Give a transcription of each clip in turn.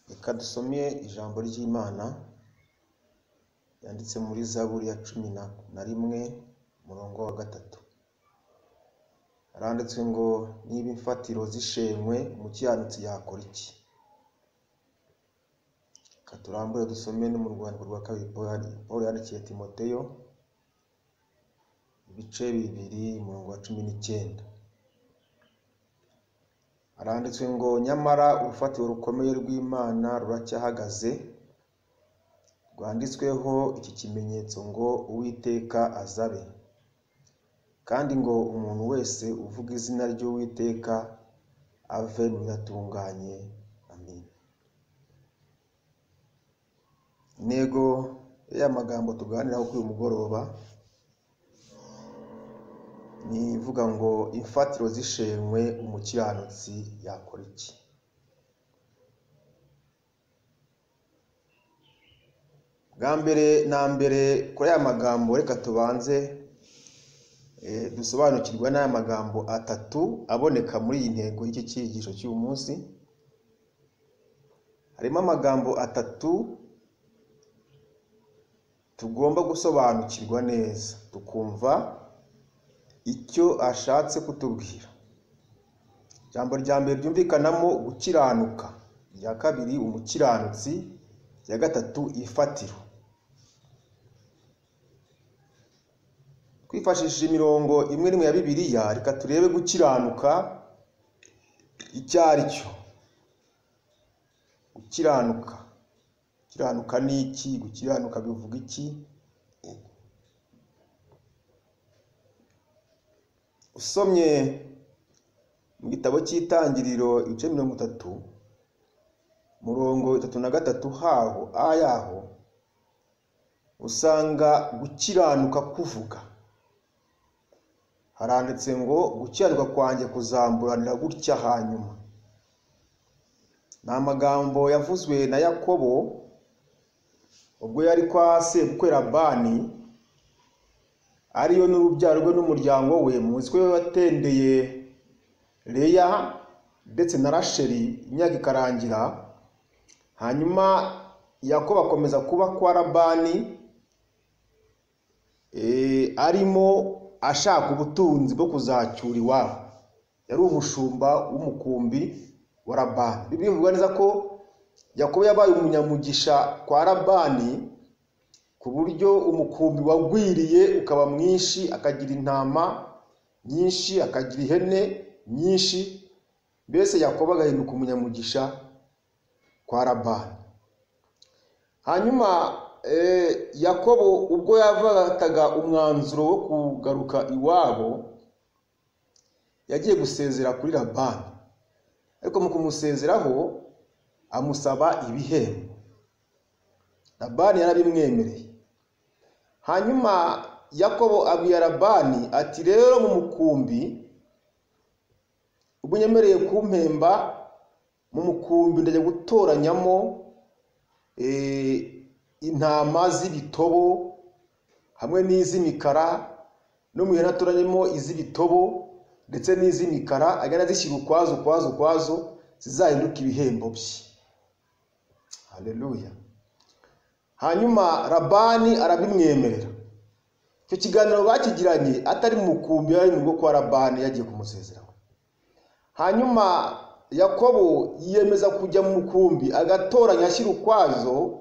Reka dusome ijambo ry'Imana yanditse muri Zaburi ya 11 umurongo wa 3. Haranditswe ngo niba imfatiro zishenywe umukiranutsi yakora iki? Katurambure dusome no mu rwandiko rwa kabiri Paul yandikiye Timoteyo ibice 2 umurongo wa 19. Haranditswe ngo nyamara urufatiro rukomeye rw'Imana ruracyahagaze, rwanditsweho iki kimenyetso ngo Uwiteka azabe, kandi ngo umuntu wese uvuga izina ry'Uwiteka ave mu bidatunganye. Amen. Intego y'amagambo tuganiraho kuri uyu mugoroba ni ivuga ngo imfatiro zishenywe umukiranutsi yakora iki? Bwa mbere na mbere kuri aya magambo reka tubanze dusobanukirwa n'aya magambo atatu aboneka muri iyi ntego y'iki cyigisho cy'uyu munsi. Harimo amagambo atatu tugomba gusobanukirwa neza tukumva icyo ashatse kutubwira. Ijambo rya mbere ryumvikanamo gukiranuka, rya kabiri umukiranutsi, rya gatatu ifatiro. Twifashishije imirongo imwe n'imwe ya Bibiliya, reka turebe gukiranuka icyo ari cyo. Gukiranuka ni iki? Gukiranuka bivuga iki? Usomye mu gitabo cy'Itangiriro ibice 30 murongo 33 haho ayaho usanga gukiranuka kuvuga. Haranditse ngo gukiranuka kwanjye kuzamburanira gutya hanyuma. Ni amagambo yavuzwe na Yakobo ubwo yari kwa sebukwe Labani, ariyo n'urubyaro rwe n'umuryango we. Muzi ko watendeye Leya ndetse na Rasheli imyaka ikarangira, hanyuma Yakobo akomeza kuba kwa Labani arimo ashaka ubutunzi bwo kuzacyura iwabo. Yari umushumba w'umukumbi wa Labani. Bibiliya ivuga neza ko Yakobo yabaye umunyamugisha kwa Labani, ku buryo umukumbi wagwiriye ukaba mwinshi, akagira intama nyinshi, akagira ihene nyinshi. Mbese Yakobo agahinduka umunyamugisha kwa Labani. Hanyuma Yakobo ubwo yavataga umwanzuro wo kugaruka iwabo, yagiye gusezera kuri Labani, ariko mu kumusezeraho amusaba ibihembo. Labani yarabimwemereye. Hanyuma Yakobo abwira Labani ati rero mu mukumbi ubwo nyemereye kumpemba, mu mukumbi ndajya gutoranyamo intama z'ibitobo hamwe n'iz'imikara, no mu ihene atoranyemo iz'ibitobo ndetse n'iz'imikara, agenda zishyira ukwazo zizahinduka ibihembo bye. Haleluya. Hanyuma Labani arabimwemerera. Icyo kiganiro bakigiranye atari mu mukumbi, ari mu rugo kwa Labani yagiye kumusezeraho. Hanyuma Yakobo yiyemeza kujya mu mukumbi agatoranya ashyira ukwazo.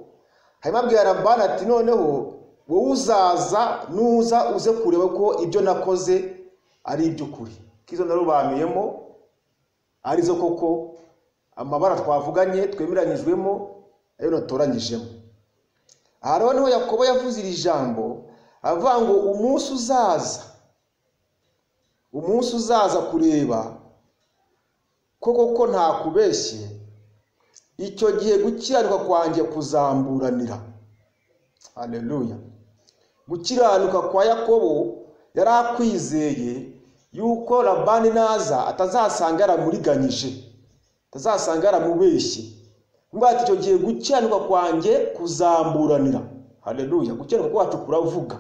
Hanyuma abwira Labani ati noneho wowe uzaza nuza uze kureba ko ibyo nakoze ari iby'ukuri, kizo narubanuyemo arizo koko amabara twavuganye twemeranyijwemo ayo natoranyijemo. Aha rero niho Yakobo yavuze iri jambo avuga ngo umunsi uzaza kureba koko nta kubeshye, icyo gihe gukiranuka kwanjye kuzamburanira. Haleluya. Gukiranuka kwa Yakobo yari akwizeye yuko Labani naza atazasanga yaramuriganyije, atazasanga yaramubeshye. Mbati icyo gihe gukiranuka kwanjye kuzamburanira. Haleluya. Gukiranuka kwacu kuravuga.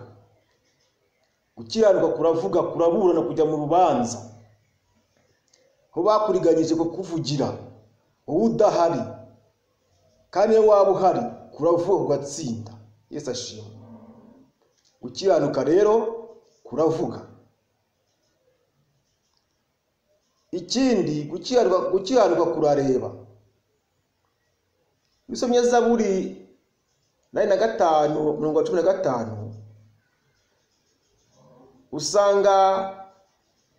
Gukiranuka kuravuga, kuraburana, kujya mu rubanza. Ho bakuriganyije ko kuvugira wowe udahari. kandi iyo waba uhari kuravuga ugatsinda. Yesu ashimwe. Gukiranuka rero kuravuga. Ikindi gukiranuka kurareba. Bisomye Zaburi 45:15 usanga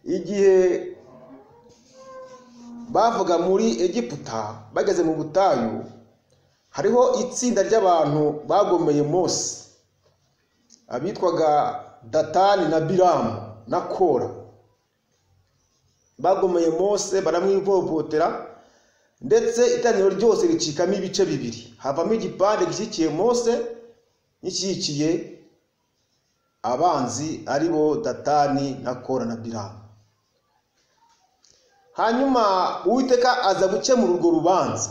igihe bavuga muri Egiputa bageze mu butayu, hariho itsinda ry'abantu bagomeye Mose abitwaga Datani na Biramu na Kora. Bagomeye Mose baramwivovotera, ndetse iteraniro ryose ricikamo ibice bibiri, havamo igipande gishyigikiye Mose n'ishyigikiye abanzi aribo Datani na Kora na Biramu. Hanyuma Uwiteka aza gukemura urwo rubanza.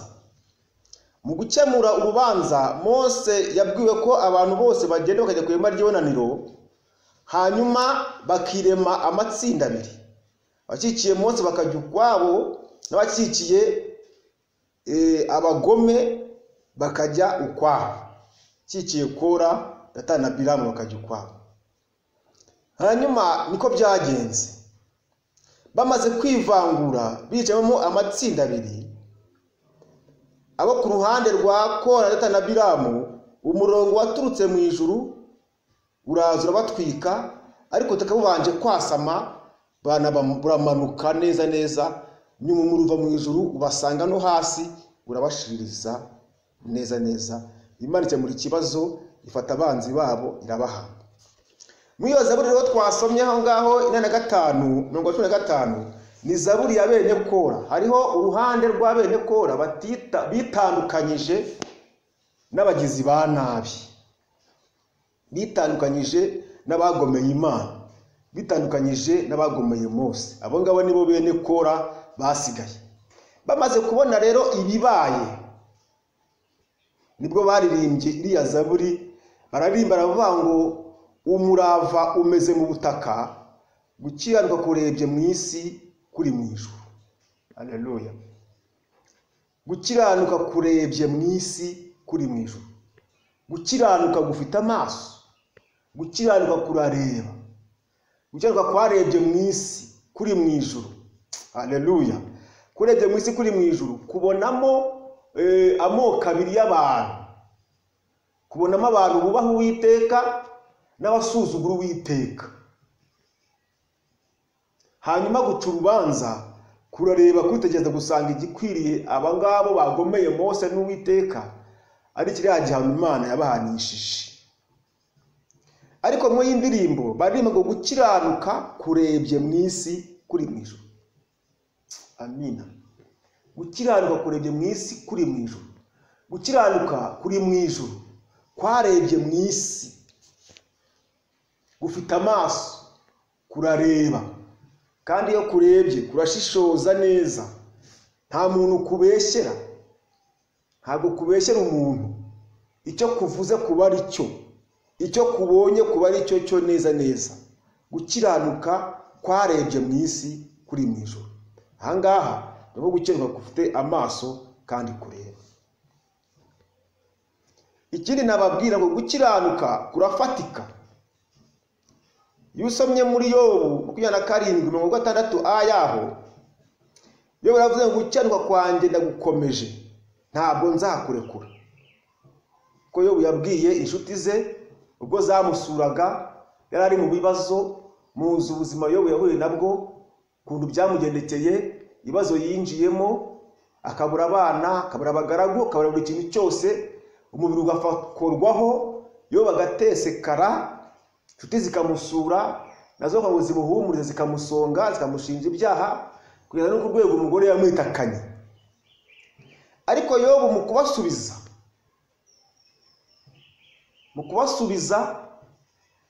Mu gukemura urubanza, Mose yabwiwe ko abantu bose bagenda bakajya ku ihema ry'ibonaniro, hanyuma bakirema amatsinda abiri. Abakikiye Mose bakajya ukwabo, n'abakikiye abagome bakajya ukwabo. Kikiye Kora, Datani na Biramu bakajya ukwabo. Hanyuma niko byagenze. Bamaze kwivangura bicamo amatsinda abiri, abo ku ruhande rwa Kora, Datani na Biramu, umurongo waturutse mu ijuru uraza urabatwika, ariko tukabanje kwasama buramanuka neza neza, nyuma umuruva mu ijuru ubasanga no hasi urabashiririza neza neza. Imanitse muri kibazo ifata abanzi babo irabahamba. Muri iyo Zaburi rero twasomye aho ngaho 45:15 ni Zaburi ya bene Kora. Hariho uruhande rwa bene Kora bitandukanyije n'abagizi ba nabi, bitandukanyije n'abagomeye Imana, bitandukanyije n'abagomeye Mose. Abo ngabo nibo bene Kora basigaye. Bamaze kubona rero ibibaye, nibwo baririmbye iriya Zaburi. Bararimba baravuga ngo umurava umeze mu butaka, gukiranuka kurebye mu isi kuri mu ijuru. Haleluya. Gukiranuka kurebye mu isi kuri mu ijuru. Gukiranuka gufite amaso, gukiranuka kurareba, gukiranuka kwarebye mu isi kuri mu ijuru. Haleluya. Kurebye mu isi kuri mu ijuru kubonamo amoko abiri y'abantu. Kubonamo abantu bubaha Uwiteka n'abasuzugura Uwiteka. Hanyuma guca urubanza kurareba, kwitegereza gusanga igikwiriye abangabo bagomeye Mose n'Uwiteka ari kiriya gihano Imana yabahanishije. Ariko mu y'indirimbo barimo ngo gukiranuka kurebye mu isi kuri mu ijuru. Amina. Gukiranuka kurebye mu isi kuri mu ijuru. Gukiranuka kuri mu ijuru kwarebye mu isi, gufite amaso, kurareba, kandi iyo kurebye kurashishoza neza. Nta muntu kubeshyera, ntabwo kubeshyera umuntu. Icyo kuvuze kuba ari cyo, icyo kubonye kuba ari cyo cyo neza neza. Gukiranuka kwarebye mu isi kuri mu ijuru. Ahangaha niho gukiranuka gufite amaso kandi kureba. Ikindi nababwira ngo gukiranuka kurafatika. Iyo usomye muri Yobu 27:6 ayaho, Yobu aravuze ngo gukiranuka kwanjye ndagukomeje, ntabwo nzakurekura. Ko Yobu yabwiye inshuti ze ubwo zamusuraga, yari ari mu bibazo, muzi ubuzima Yobu yahuye nabwo, kuntu byamugendekeye, ibibazo yinjiyemo, akabura abana, akabura abagaragu, akabura buri kintu cyose, umubiri ugafakorwaho, Yobu agatesekara, inshuti zikamusura nazo ngo zimuhumurize, zikamusonga, zikamushinja ibyaha, kugeza no ku rwego umugore yamwitakanye. Ariko Yobu mu kubasubiza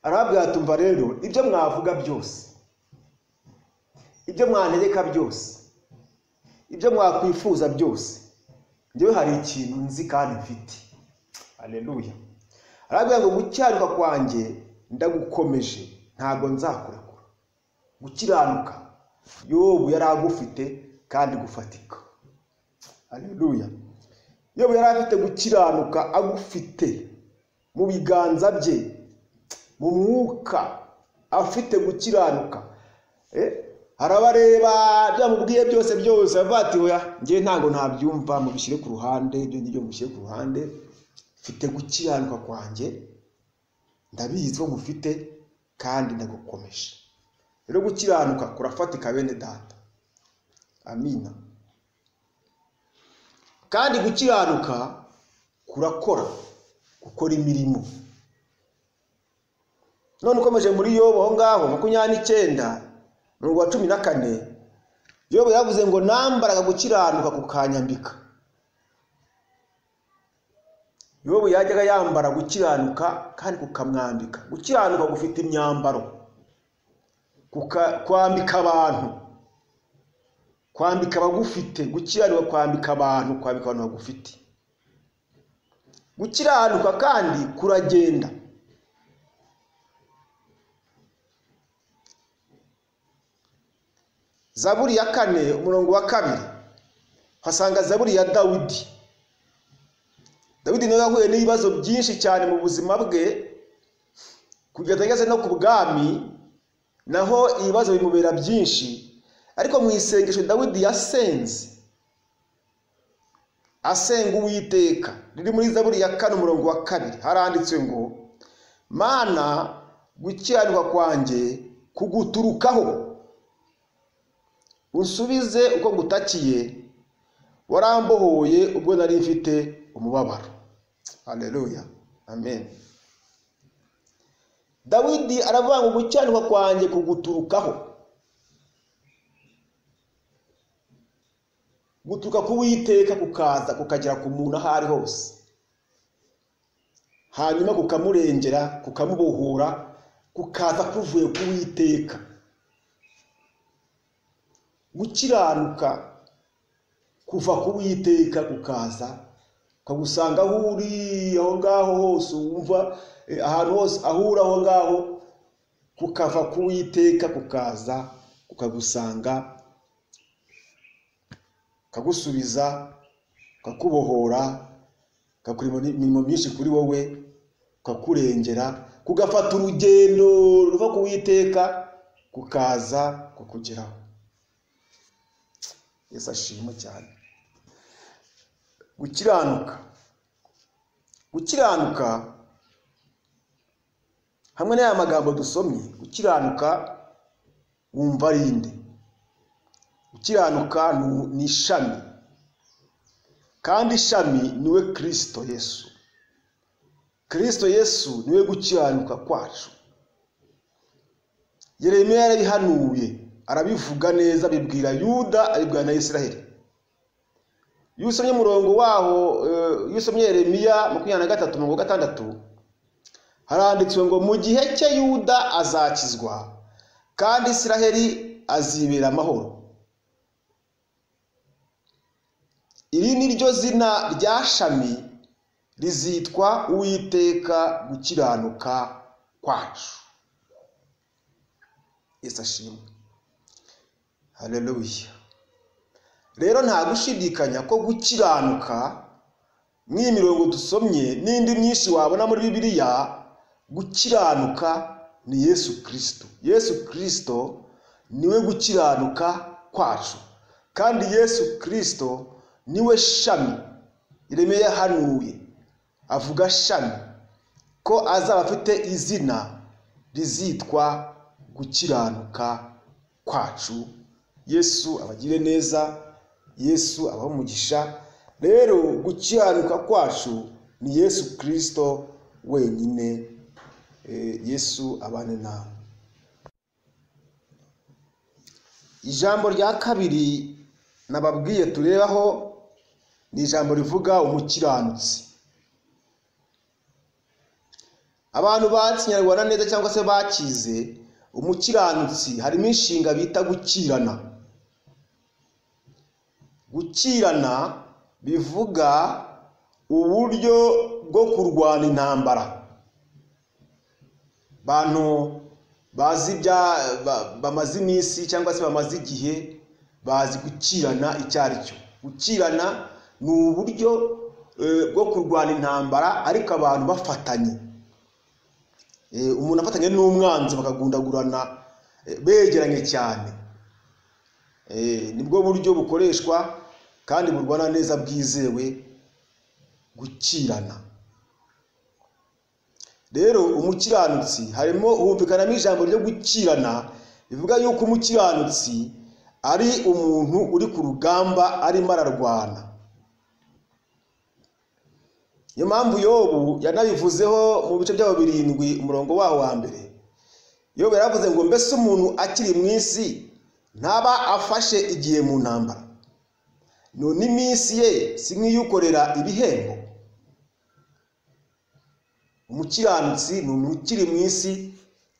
arababwira ati umva rero, ibyo mwavuga byose, ibyo mwantegeka byose, ibyo mwakwifuza byose, njyewe hari ikintu nzi kandi mfite. Haleluya. Arabwira ngo gukiranuka kwanjye ndagukomeje, ntabwo nzakurekura. Gukiranuka Yobu yari agufite kandi gufatika. Haleluya. Yobu yari afite gukiranuka agufite mu biganza bye, mu mwuka afite gukiranuka. Harabareba byamubwiye byose bati oya ngiye ntago ntabyumva, mubishyire ku ruhande, ibyo ngibyo mubishyire ku ruhande, mfite gukiranuka kwanjye, ndabizi ko mufite kandi ndagukomeje. Rero gukiranuka kurafatika bene data. Amina. Kandi gukiranuka kurakora, gukora imirimo. None ukomeje muri Yobu aho ngaho 29:14, Yobu yavuze ngo nambaraga gukiranuka kukanyambika. Yobu yajyaga yambara gukiranuka kandi kukamwambika. Gukiranuka gufite imyambaro, kwambika abantu, kwambika abagufite. Gukiranuka kwambika abantu, kwambika abantu bagufite. Gukiranuka kandi kuragenda. Zaburi ya 4:2 hasanga zaburi ya Dawidi. Dawidi nawe yahuye n'ibibazo byinshi cyane mu buzima bwe, kugeza ageze no ku bwami naho ibibazo bimubera byinshi. Ariko mu isengesho Dawidi yasenze, asenga Uwiteka, riri muri zaburi ya 4:2 haranditswe ngo Mana gukiranuka kwanjye kuguturukaho, unsubize uko ngutakiye, warambohoye ubwo nari mfite umubabaro. Haleluya, amen. Dawidi aravuga ngo gukiranuka kwanjye kuguturukaho, guturuka ku Uwiteka kukaza kukagera ku muntu aho ari hose, hanyuma kukamurengera, kukamubohora, kukaza kuvuye ku Uwiteka. Gukiranuka kuva ku Uwiteka kukaza kagusanga aho uri, aho ngaho hose wumva, ahantu hose ahura aho ngaho, kukava ku Uwiteka kukaza kukagusanga, kagusubiza, kakubohora, kakuri imirimo myinshi kuri wowe, kakurengera, kugafata urugendo ruva ku Uwiteka kukaza kukugeraho. Yesu ashimwe cyane. Gukiranuka hamwe n'aya magambo dusomye, gukiranuka wumva rinde. Gukiranuka ni ishami, kandi ishami niwe Kristo Yesu. Kristo Yesu niwe gukiranuka kwacu. Yeremiya yarabihanuye, arabivuga neza, bibwira Yuda, abibwira na Isiraheli. Yusomye murongo waho, yusomye Yeremiya 23:6 haranditswe ngo mu gihe cye Yuda azakizwa kandi Isiraheli azibera amahoro. Iri ni ryo zina rya shami rizitwa Uwiteka gukiranuka kwacu. Yesu ashimwe. Haleluya. Rero nta gushidikanya ko gukiranuka mw'iyi mirongo dusomye n'indi myinshi wabona muri Bibiliya, gukiranuka ni Yesu Kristo. Yesu Kristo niwe gukiranuka kwacu, kandi Yesu Kristo niwe shami. Yeremiya yahanuye avuga shami ko azaba afite izina rizitwa gukiranuka kwacu. Yesu abagire neza, Yesu abaho umugisha. Rero gukiranuka kwacu ni Yesu Kristo wenyine. Yesu abane nawe. Ijambo rya kabiri nababwiye turebaho ni ijambo rivuga umukiranutsi. Abantu bakinyarwanda neza cyangwa se bakize, umukiranutsi harimo inshinga bita gukirana. Gukirana bivuga uburyo bwo kurwana intambara. Bantu bazi bamaze iminsi cyangwa se bamaze igihe bazi gukirana icyo ari cyo. Gukirana ni uburyo bwo kurwana intambara ariko abantu bafatanye, umuntu afatanye n'umwanzi bakagundagurana begeranye cyane. Nibwo buryo bukoreshwa kandi burwana neza bwizewe, gukirana. Rero umukiranutsi harimo humvikanamo ijambo ryo gukirana bivuga yuko umukiranutsi ari umuntu uri ku rugamba arimo ararwana. Niyo mpamvu Yobu yanabivuzeho mu bice by'abo 7 umurongo waho wa mbere. Yobu yaravuze ngo mbese umuntu akiri mu isi ntaba afashe igihe mu ntambara, none iminsi ye si nk'iyukorera ibihembo. Umukiranutsi ni umuntu ukiri mu isi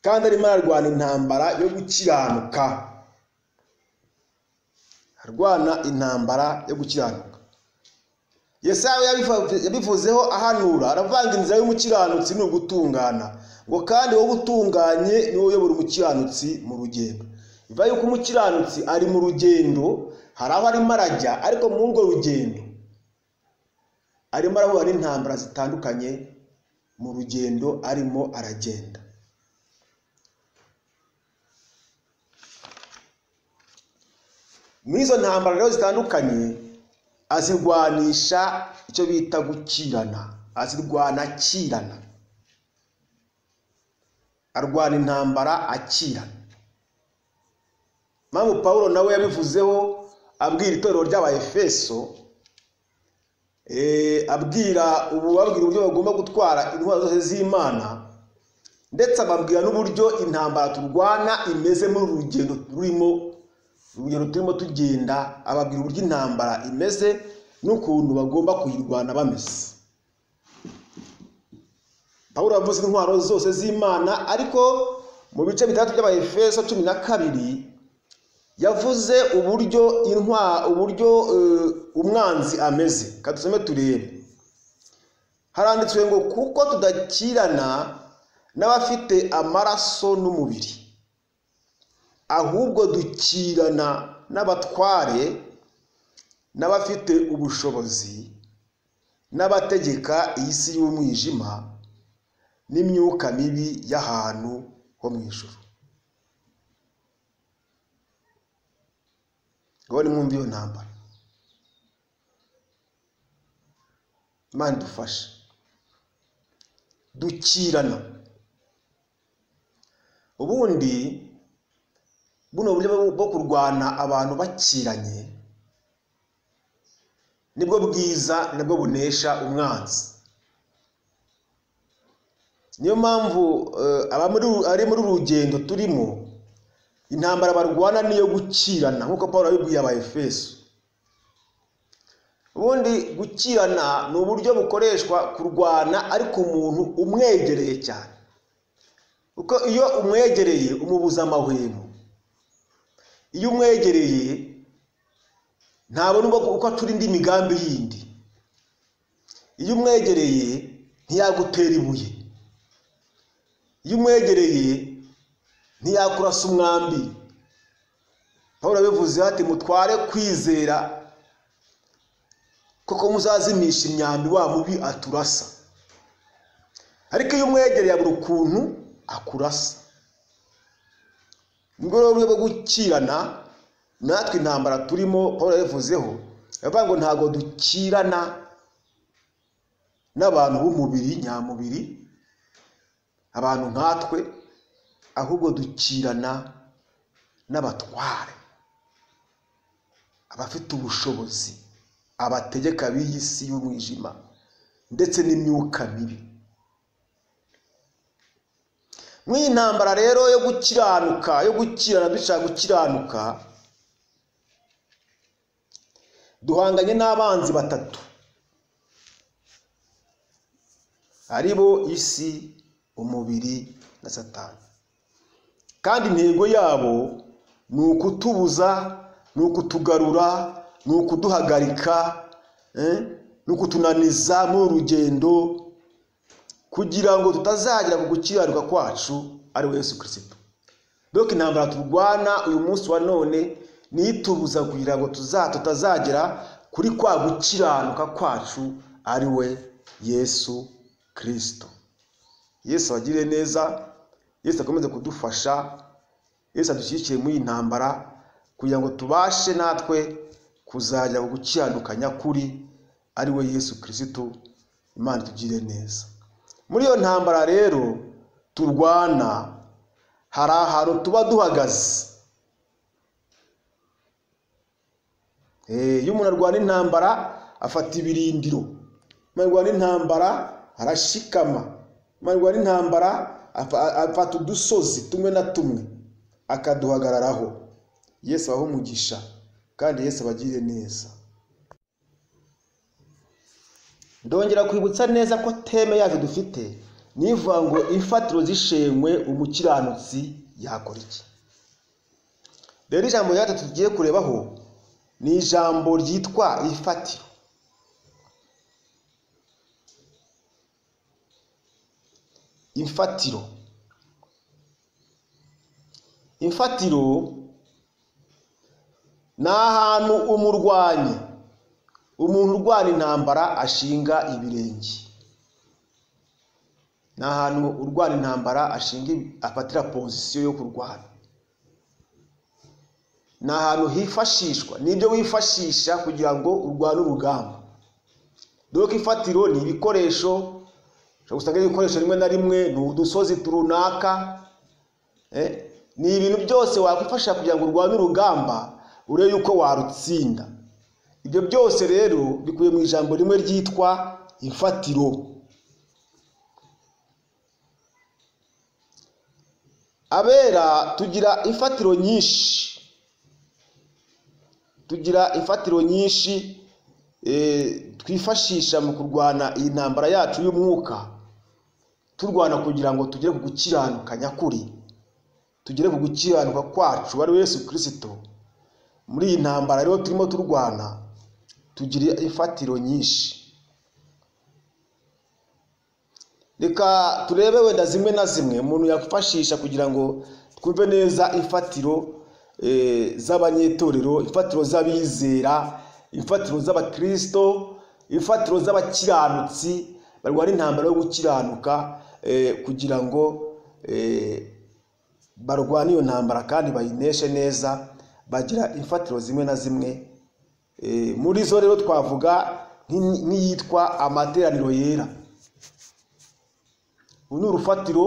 kandi arimo ararwana intambara yo gukiranuka, arwana intambara yo gukiranuka. Yesaya yabivuzeho ahanura, aravanga inzira y'umukiranutsi ni ugutungana, ngo kandi wowe utunganye niwe uyobora umukiranutsi mu rugendo. Biva yuko umukiranutsi ari mu rugendo, hari aho arimo arajya, ariko muri urwo rugendo arimo arahura n'intambara zitandukanye mu rugendo arimo aragenda. Muri izo ntambara rero zitandukanye azirwanisha icyo bita gukirana, azirwana akirana, arwana intambara akirana. Mpamvu Pawulo nawe yabivuzeho abwira itorero ry'Abaefeso, abwira uburyo bagomba gutwara intwaro zose z'Imana, ndetse ababwira n'uburyo intambara turwana imeze muri urugendo turimo tugenda. Ababwira uburyo intambara imeze n'ukuntu bagomba kuyirwana bameze. Pawulo yavuze intwaro zose z'Imana, ariko mu bice 3 by'Abaefeso 12 yavuze uburyo umwanzi ameze. Kadusome turebe. Haranditswe ngo kuko tudakirana n'abafite amaraso n'umubiri, ahubwo dukirana n'abatware, n'abafite ubushobozi, n'abategeka iyi si y'umwijima, n'imyuka mibi y'ahantu ho mu ijuru. Ngo ni mwumva iyo ntambara. Imana idufashe. Dukirana. Ubundi buno buryo bwo kurwana abantu bakiranye nibwo bwiza, nibwo bunesha umwanzi. Niyo mpamvu ari muri urugendo turimo, intambara barwana niyo gukirana, nkuko Pawulo yabibwiye Abaefeso. Ubundi gukirana ni uburyo bukoreshwa kurwana ariko umuntu umwegereye cyane, kuko iyo umwegereye umubuza amahwemo. Iyo umwegereye ntabona uko acura indi migambi yindi. Iyo umwegereye ntiyagutera ibuye. Iyo umwegereye ntiyakurasa umwambi. Pawulo yabivuze ati mutware kwizera kuko muzazimisha imyambi wa mubi aturasa. Ariko iyo umwegereye abura ukuntu akurasa. Ngoro rwo gukirana natwe intambara turimo Pawulo yavuzeho, yavuga ngo ntago dukirana n'abantu b'umubiri nyamubiri, abantu nkatwe, ahubwo dukirana n'abatware, abafite ubushobozi, abategeka b'iyi si y'umwijima, ndetse n'imyuka mibi. Mw'iyi ntambara rero yo gukiranuka, yo gukirana, dushaka gukiranuka, duhanganye n'abanzi batatu, aribo isi, umubiri na Satani. Kandi intego yabo ni ukutubuza, ni ukutugarura, ni ukuduhagarika, ni ukutunaniza mu rugendo, kugira ngo tutazagera ku gukiranuka kwacu ari we Yesu Kristo. Doko intambara turwana uyu munsi wa none ni itubuza kugira ngo tutazagera kuri kwa gukiranuka kwacu ari we Yesu Kristo. Yesu agire neza, Yesu akomeze kudufasha, Yesu adushyigikiye muri iyi ntambara kugira ngo tubashe natwe kuzajya gukiranuka nyakuri ari we Yesu Kristo. Imana tugire neza. Muri iyo ntambara rero turwana, hari ahantu tuba duhagaze. Iyo umuntu arwana intambara afata ibirindiro. Umuntu arwana intambara arashikama. Umuntu arwana intambara afata udusozi tumwe na tumwe akaduhagararaho. Yesu abahe umugisha kandi Yesu abagire neza. Ndongera kwibutsa neza ko teme yacu dufite nivuga ngo imfatiro zishenywe umukiranutsi yakora iki. Rero ijambo ryacu tugiye kurebaho ni ijambo ryitwa ifatiro. Imfatiro. Imfatiro ni ahantu umurwanyi, umuntu urwana intambara ashinga ibirenge. Ni ahantu urwana intambara afatira pozisiyo yo kurwana. Ni ahantu hifashishwa, nibyo wifashisha kugira ngo urwane urugamba. Dore ko ifatiro ni ibikoresho, usanga ibikoresho rimwe na rimwe ni udusozi turunaka, ni ibintu byose wakwifashisha kugira ngo urwane urugamba urebe yuko warutsinda. Ibyo byose rero bikuye mu ijambo rimwe ryitwa imfatiro. Abera tugira imfatiro nyinshi. Tugira imfatiro nyinshi twifashisha mu kurwana iyi ntambara yacu y'umwuka. Turwana kugira ngo tugere ku gukiranuka nyakuri. Tugere ku gukiranuka kwacu ari Yesu Kristo. Muri iyi ntambara rero turimo turwana tugira imfatiro nyinshi. Reka turebe wenda zimwe na zimwe umuntu yafashisha kugira ngo twumve neza imfatiro z'abanyetorero, imfatiro z'abizera, imfatiro z'abakristo, imfatiro z'abakiranutsi barwana intambara yo gukiranuka kugira ngo barwane iyo ntambara kandi bayineshe neza. Bagira imfatiro zimwe na zimwe. Muri zo rero twavuga nk'iyitwa amateraniro yera. Uru ni urufatiro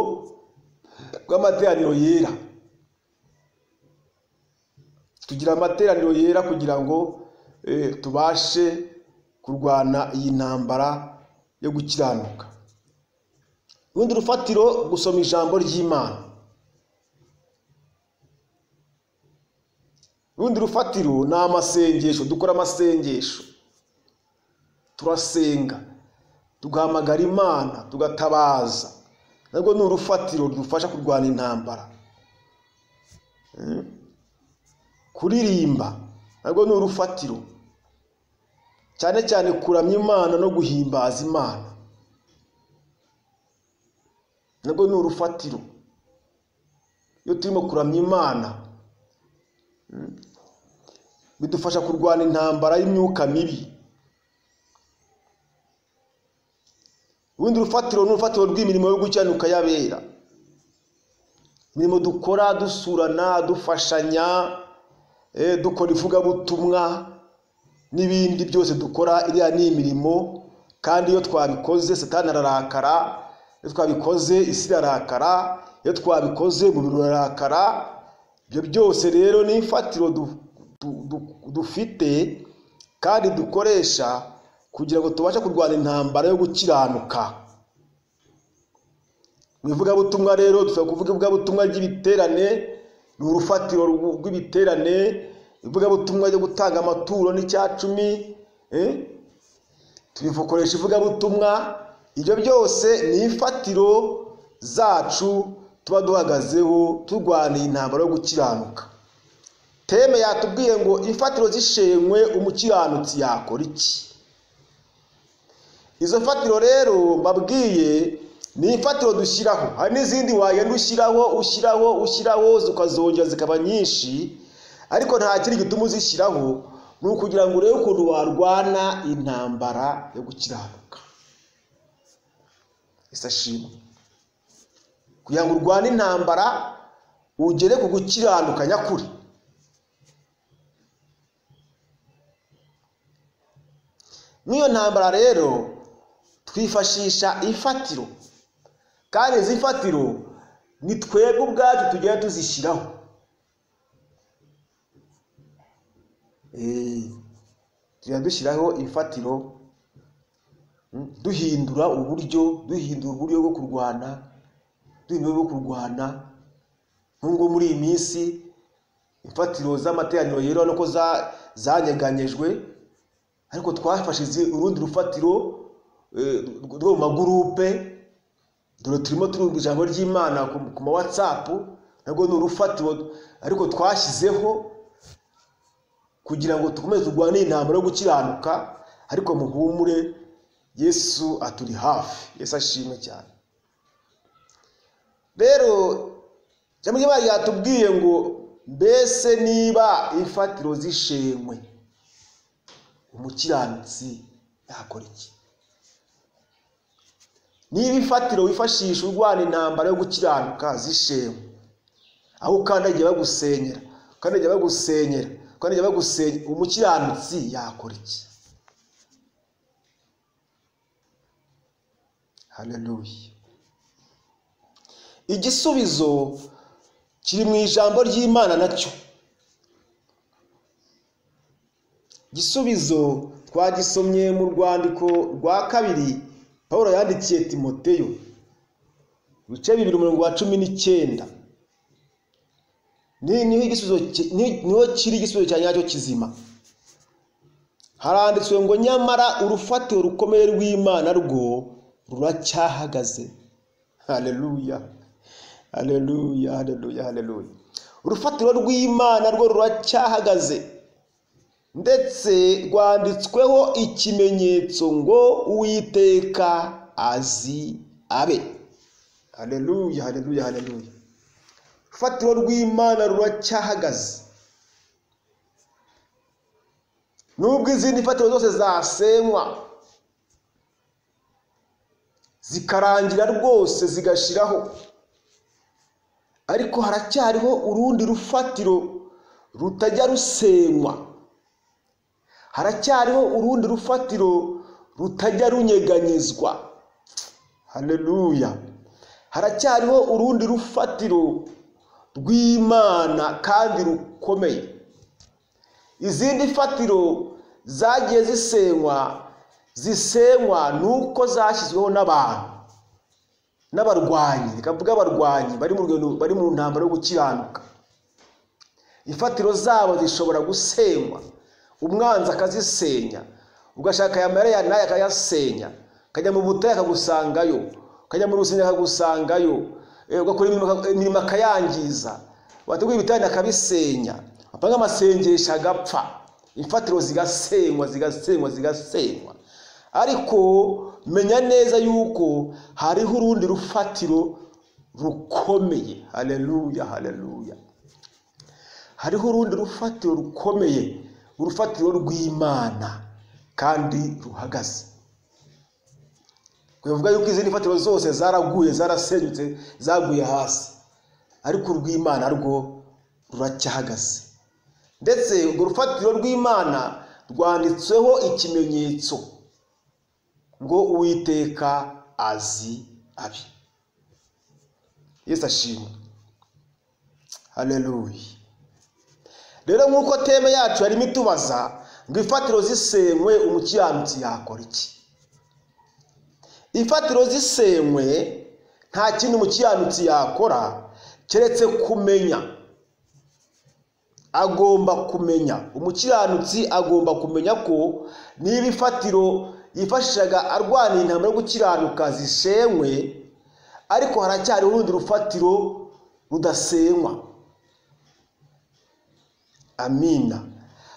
rw'amateraniro yera. Tugira amateraniro yera kugira ngo tubashe kurwana iyi ntambara yo gukiranuka. Urundi rufatiro gusoma ijambo ry'Imana. Urundi rufatiro ni amasengesho. Dukora amasengesho, turasenga, tugahamagara Imana, tugatabaza. Narwo ni urufatiro rudufasha kurwana intambara. Kuririmba narwo ni urufatiro, cyane cyane kuramya Imana no guhimbaza Imana. Narwo ni urufatiro. Iyo turimo kuramya Imana bidufasha kurwana intambara y'imyuka mibi. Urundi rufatiro ni urufatiro rw'imirimo yo gukiranuka y'abera. Imirimo dukora dusurana, dufashanya, dukora ivugabutumwa n'ibindi byose dukora. Iriya ni imirimo, kandi iyo twabikoze Satani ararakara, iyo twabikoze isi irarakara, iyo twabikoze umubiri urarakara. Ibyo byose rero ni imfatiro dufite kandi dukoresha kugira ngo tubashe kurwana intambara yo gukiranuka. Mu ivugabutumwa rero dushobora kuvuga ivugabutumwa ry'ibiterane, ni urufatiro rw'ibiterane. Ivugabutumwa ryo gutanga amaturo n'icyacumi, tubivukoresha ivugabutumwa. Ibyo byose ni imfatiro zacu tuba duhagazeho turwana intambara yo gukiranuka. Teme yatubwiye ngo imfatiro zishenywe umukiranutsi yakora iki. Izo mfatiro rero mbabwiye ni imfatiro dushyiraho. Hari n'izindi wagenda ushyiraho ukazongera zikaba nyinshi, ariko nta kindi gituma uzishyiraho ni ukugira ngo urebe ukuntu warwana intambara yo gukiranuka. Isashimwe kugira ngo urwane intambara ugere ku gukiranuka nyakuri. Niyo ntambara rero twifashisha ifatiro, kandi izi fatiro ni twebwe ubwacu tugenda tuzishyiraho. Tujya dushyiraho ifatiro, duhindura uburyo bwo kurwana, nk'ubwo muri iyi minsi imfatiro z'amateraniro rero nuko zanyeganyejwe, ariko twafashe urundi rufatiro rwo mu magurupe. Dore turimo turumva ijambo ry'Imana ku ma WhatsApp, nabwo ni urufatiro ariko twashyizeho kugira ngo tukomeze turwane intambara yo gukiranuka. Ariko muhumure, Yesu aturi hafi. Yesu ashimwe cyane. Rero jambo ry'Imana yatubwiye ngo mbese niba ifatiro zishenywe, umukiranutsi yakora iki? Niba ifatiro wifashisha urwana intambara yo gukiranuka zishenywe, aho ukandagiye bagusenyera, umukiranutsi yakora iki? Haleluya. Igisubizo kiri mu ijambo ry'Imana nacyo. Igisubizo twagisomye mu rwandiko rwa kabiri Pawulo yandikiye Timoteyo, ibice 2:19. Niho kiri igisubizo cya nyacyo kizima. Haranditswe ngo nyamara urufatiro rukomeye rw'Imana rwo ruracyahagaze. Haleluya. Haleluya, haleluya, haleluya. Urufatiro rw'Imana rwo ruracyahagaze, ndetse rwanditsweho ikimenyetso ngo Uwiteka azi abe. Haleluya, haleluya, haleluya. Urufatiro rw'Imana ruracyahagaze. Nubwo izindi fatiro zose zasenywa zikarangira rwose zigashiraho, ariko haracyariho urundi rufatiro rutajya rusenywa. Haracyariho urundi rufatiro rutajya runyeganyezwa. Haleluya. Haracyariho urundi rufatiro rw'Imana kandi rukomeye. Izindi fatiro zagiye zisenywa nuko zashyizweho n'abarwanyi. Rikavuga abarwanyi bari mu ntambara yo gukiranuka. Ifatiro zabo zishobora gusenywa, umwanzi akazisenya, ugashaka aya maraya naye akayasenya, kajya mu butayu akagusangayo, kajya mu rusengero akagusangayo, ugakora imirimo akayangiza, wateguye ibitanda akabisenya, apanga amasengesho agapfa, imfatiro zigasenywa. Ariko menya neza yuko hariho urundi rufatiro rukomeye. Haleluya, haleluya. Hariho urundi rufatiro rukomeye, urufatiro rw'Imana kandi ruhagaze. Kuvuga yuko izindi fatiro zose zaraguye, zarasenyutse, zaguye hasi, ariko urw'Imana rwo ruracyahagaze. Ndetse urwo rufatiro rw'Imana rwanditsweho ikimenyetso ngo Uwiteka azi abe. Yesu ashimwe. Haleluya. Rero nk'uko teme yacu yarimo itubaza ngo ifatiro zisenywe umukiranutsi yakora iki? Ifatiro zisenywe nta kintu umukiranutsi yakora keretse kumenya. Agomba kumenya, umukiranutsi agomba kumenya ko niba ifatiro yifashishaga arwana intambara yo gukiranuka zishenywe, ariko haracyari urundi rufatiro rudasenywa. Amina.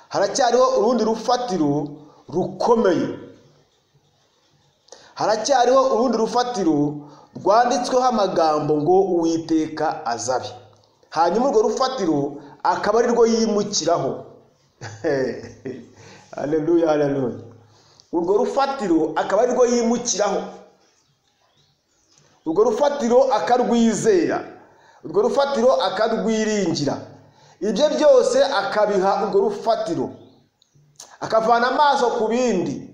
Haracyariho urundi rufatiro rukomeye. Haracyariho urundi rufatiro rwanditsweho amagambo ngo Uwiteka azabe. Hanyuma urwo rufatiro akaba ari rwo yimukiraho. Haleluya, haleluya. Urwo rufatiro akaba ari rwo yimukiraho, urwo rufatiro akarwizera, urwo rufatiro akarwiringira, ibyo byose akabiha urwo rufatiro, akavana amaso ku bindi,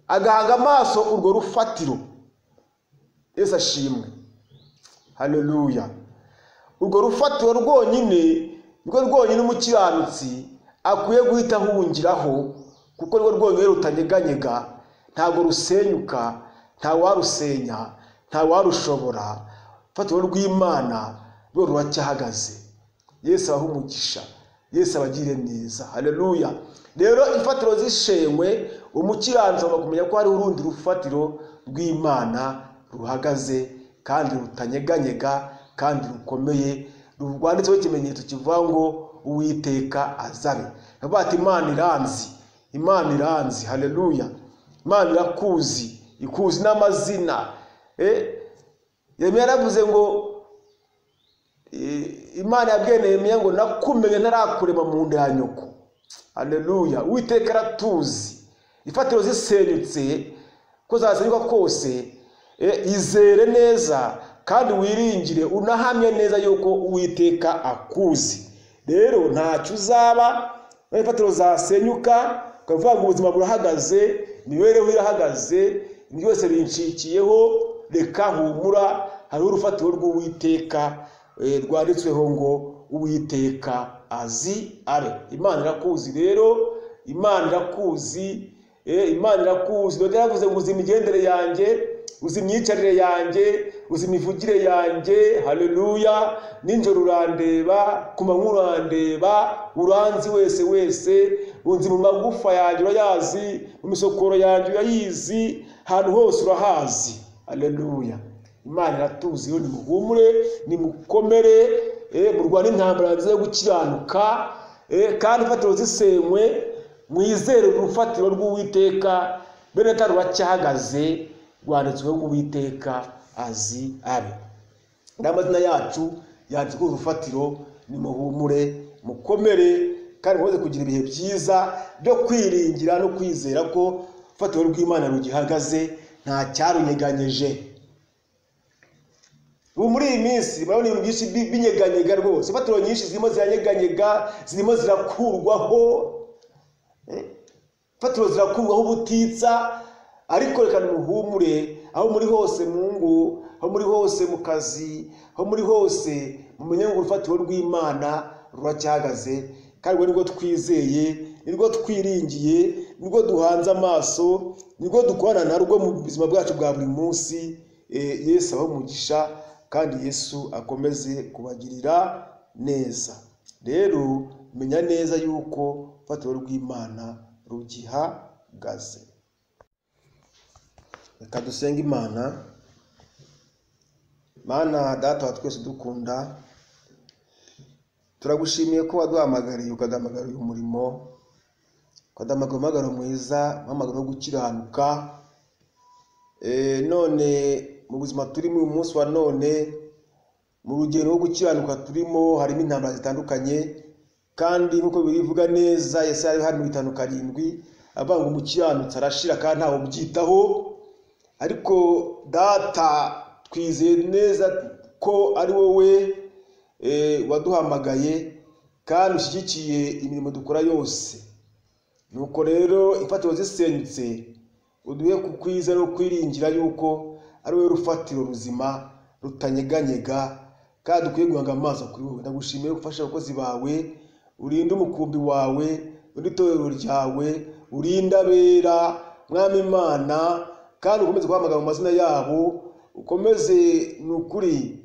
agahanga amaso urwo rufatiro. Yesu ashimwe. Haleluya. Urwo rufatiro rwonyine rwo rwonyine umukiranutsi akwiye guhita ahungiraho, kuko rwo rwonyine rutanyeganyega, ntabwo rusenyuka, nta warusenya, nta warushobora. Urufatiro rw'Imana rwo ruracyahagaze. Yesu abahe umugisha, Yesu abagire neza. Haleluya. Rero ifatiro zishenywe, umukiranutsi agomba kumenya ko hari urundi rufatiro rw'Imana ruhagaze kandi rutanyeganyega kandi rukomeye, rwanditseho ikimenyetso kivuga ngo Uwiteka azabe. Bavuga ati Imana iranzi, Imana iranzi. Haleluya. Imana irakuzi, ikuzi n'amazina. Yeremiya yaravuze ngo Imana yabwiye Yeremiya ngo nakumenye ntarakurema mu nda ya nyoko. Haleluya. Uwiteka aratuzi. Ifatiro zisenyutse ko zasenyuka kose, izere neza kandi wiringire, unahamye neza yuko Uwiteka akuzi. Rero ntacyo uzaba ifatiro zasenyuka ukavuga ngo ubuzima burahagaze, imibereho irahagaze, byose binshikiyeho. Reka humura, hari urufatiro rw'Uwiteka rwanditsweho ngo Uwiteka azi abe. Imana irakuzi rero, Imana irakuzi, Imana irakuzi. Dore yaravuze ngo uzi imigendere yanjye, uzi imyicarire yanjye, uzi imivugire yanjye. Haleluya. Ninjoro urandeba, ku manywa urandeba, uranzi wese, unzi mu magufa yanjye urayazi, mu misokoro yanjye urayizi, ahantu hose urahazi. Haleluya. Imana iratuzi. Yo nimuhumure, nimukomere, murwane intambara nziza yo gukiranuka, kandi ifatiro zisenywe mwizere urufatiro rw'Uwiteka. Bene Data ruracyahagaze, rwanditsweho ngo Uwiteka azi abe. N'amazina yacu yanditswe ku rufatiro. Nimuhumure, mukomere, kandi muze kugira ibihe byiza byo kwiringira no kwizera ko urufatiro rw'Imana rugihagaze, nta cyarunyeganyeje. Ubu muri iyi minsi murabona ibintu byinshi binyeganyega rwose. Ifatiro nyinshi zirimo ziranyeganyega, zirimo zirakurwaho, ifatiro zirakurwaho ubutitsa. Ariko reka nimuhumure, aho muri hose mu ngo, aho muri hose mu kazi, aho muri hose mumenye ngo urufatiro rw'Imana ruracyahagaze, kandi nirwo twizeye, nirwo twiringiye, nirwo duhanze amaso, nirwo dukorana narwo mu buzima bwacu bwa buri munsi. Yesu abahe umugisha, kandi Yesu akomeze kubagirira neza. Rero menya neza yuko urufatiro rw'Imana rugihagaze. Reka dusenge Imana. Mana Data wa twese dukunda, turagushimiye ko waduhamagariye, ukaduhamagara uyu murimo, ukaduhamagara mwiza, uhamagara wo gukiranuka. None mu buzima turimo uyu munsi wa none, mu rugendo rwo gukiranuka turimo, harimo intambara zitandukanye, kandi nkuko birivuga neza Yesaya 5:7 avuga ngo umukiranutsi arashira kandi ntawe ubyitaho. Ariko Data twizeye neza ko ari wowe waduhamagaye kandi ushyigikiye imirimo dukora yose. Nuko rero ifatiro zisenyutse, uduhe kukwiza no kwiringira yuko ari wowe rufatiro ruzima rutanyeganyega, kandi ukwiye guhanga amaso kuri wowe. Ndagushimiye gufasha abakozi bawe, urinde umukumbi wawe, urinde itorero ryawe, urinde abera Mwami Imana, kandi ukomeze guhamagara mu mazina yabo, ukomeze nukuri